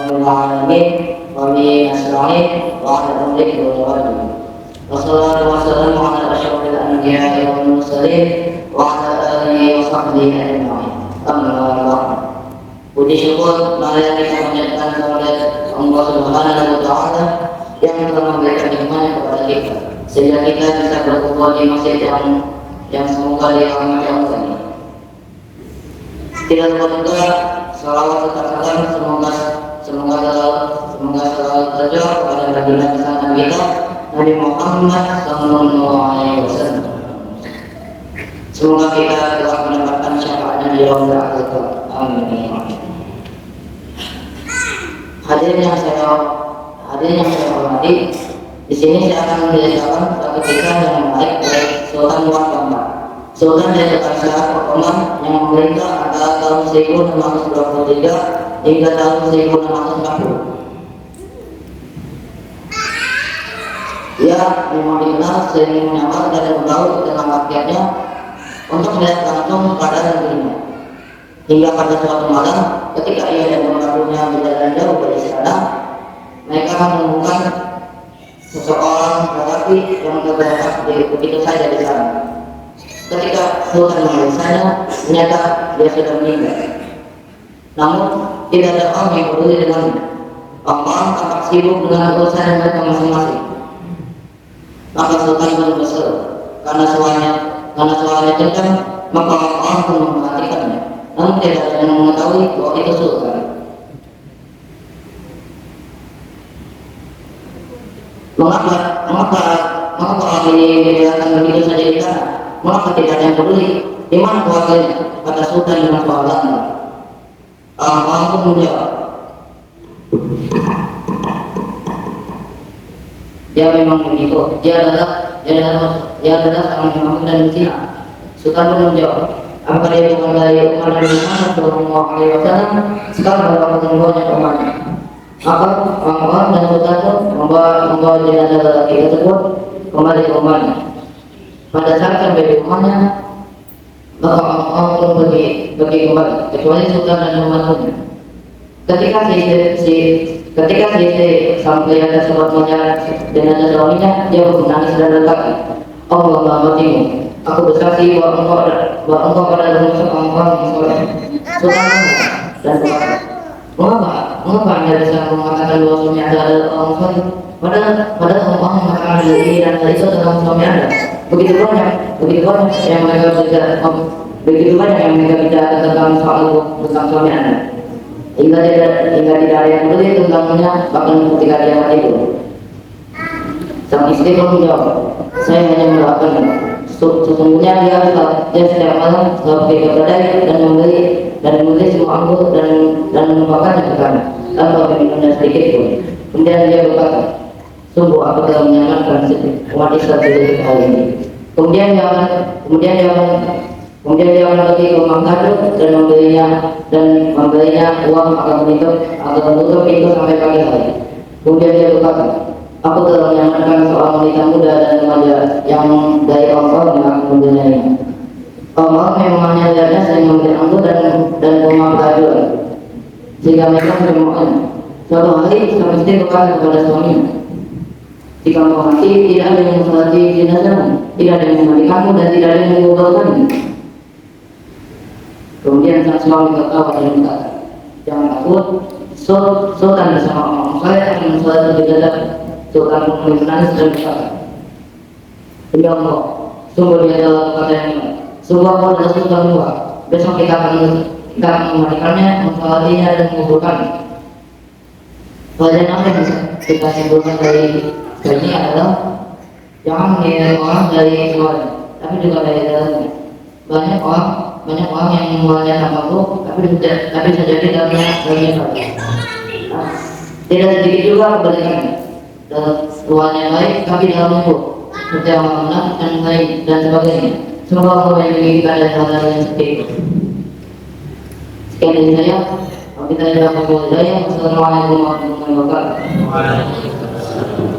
العالمين وبه نستعين وعلى أمرك والوالدين والصلاة والسلام على أشرف الأنبياء والمرسلين وعلى آله وصحبه أجمعين. أما بعد. Puji syukur marilah kita panjatkan kepada Allah Subhanahu wa Ta'ala yang telah memberikan nikmat kepada kita sehingga kita bisa berkumpul di masjid yang semoga dirahmati Allah ini. Tidak lupa juga salawat serta salam semoga selalu terjadi kepada baginda besar kita Nabi Muhammad sallallahu alaihi wasallam. Semoga kita telah mendapatkan syafaatnya di yaumil akhir. Amin. Hadirin yang saya hormati, di sini saya akan menjelaskan satu kisah yang menarik dari Sultan Muad Bangka. Sultan dari Kerajaan Ottoman yang memerintah antara tahun 1623 hingga tahun 1640. Ia memang dikenal sering menyamar dan membaur di tengah rakyatnya untuk melihat langsung keadaan negerinya. Hingga pada suatu malam, ketika ia dan pengaruhnya berjalan jauh dari sana, mereka menemukan seseorang lelaki yang tergeletak begitu saja di sana. Ketika Sultan memeriksanya, ternyata dia sudah meninggal. Namun tidak ada orang yang peduli dengannya. Orang-orang tampak sibuk dengan urusan mereka masing-masing. Maka Sultan pun kesal karena suaranya kencang, maka orang-orang pun memperhatikannya. Namun tidak ada yang mengetahui bahwa itu Sultan. Mengapa orang ini dibiarkan begitu saja di sana? Mengapa tidak ada yang peduli? Di mana keluarganya? Kata Sultan dengan suara lantang. Orang pun menjawab, dia memang begitu. Dia adalah seorang yang mampu dan miskin. Sultan pun menjawab, apakah dia bukan dari umat Nabi Muhammad sallallahu alaihi wasallam? Sekarang berapa ketemuannya ke rumahnya? Maka orang-orang dan Sultan pun membawa jenazah lelaki tersebut kembali ke rumahnya. Pada saat sampai di rumahnya, maka orang-orang pun pergi kembali, kecuali Sultan dan pembantunya. Ketika si istri sampai ada sempat melihat jenazah suaminya, dia pun menangis dan berkata, Allah matimu. Aku bersaksi bahwa engkau adalah seorang yang soleh. Sultan dan berkata, mengapa Anda bisa mengatakan bahwa suami Anda adalah orang soleh? Padahal Allah mengatakan diri dan itu tentang suami Anda. Begitu banyak yang mereka bicara tentang suami Anda. Hingga tidak ada yang peduli tentangnya, bahkan ketika dia mati itu. Sang istri pun menjawab, saya hanya mendoakan. Sesungguhnya dia setiap malam selalu pergi ke kedai dan membeli semua anggur dan menumpahkannya ke sana tanpa meminumnya sedikit pun. Kemudian dia berkata, sungguh aku telah menyamarkan umat Islam di hal ini. Kemudian dia akan pergi ke rumah kado dan membelinya uang agar menutup pintu sampai pagi hari. Kemudian dia berkata, aku telah menyamarkan seorang wanita muda dan remaja yang dari orang yang aku mempunyai. Orang yang mengajarnya sering memberi anggur dan rumah kado sehingga mereka menemukan. Suatu hari sang istri berkata kepada suaminya, jika engkau mati, tidak ada yang mensolati jenazahmu, tidak ada yang memandikanmu dan tidak ada yang menguburkanmu. Kemudian sang suami tertawa dan berkata, jangan takut, Sultan bersama orang soleh akan mensolati jenazah. Sultan pun menangis dan berkata, demi Allah, sungguh dia adalah kata yang benar. Sungguh aku adalah Sultan tua. Besok kita akan memandikannya, mensolatinya dan menguburkannya. Pelajaran apa yang bisa kita simpulkan dari ini adalah jangan menilai orang dari luar, tapi juga dari dalamnya. Banyak orang yang luarnya tampak buruk, tapi bisa jadi dalamnya baik. Tidak sedikit juga kebalikannya. Luarnya baik, tapi dalamnya buruk. Seperti orang menang dan baik dan sebagainya. Semoga Allah melindungi kita dari hal-hal yang seperti itu. Sekian dari saya. Kita tidak mau. Wassalamualaikum warahmatullahi wabarakatuh.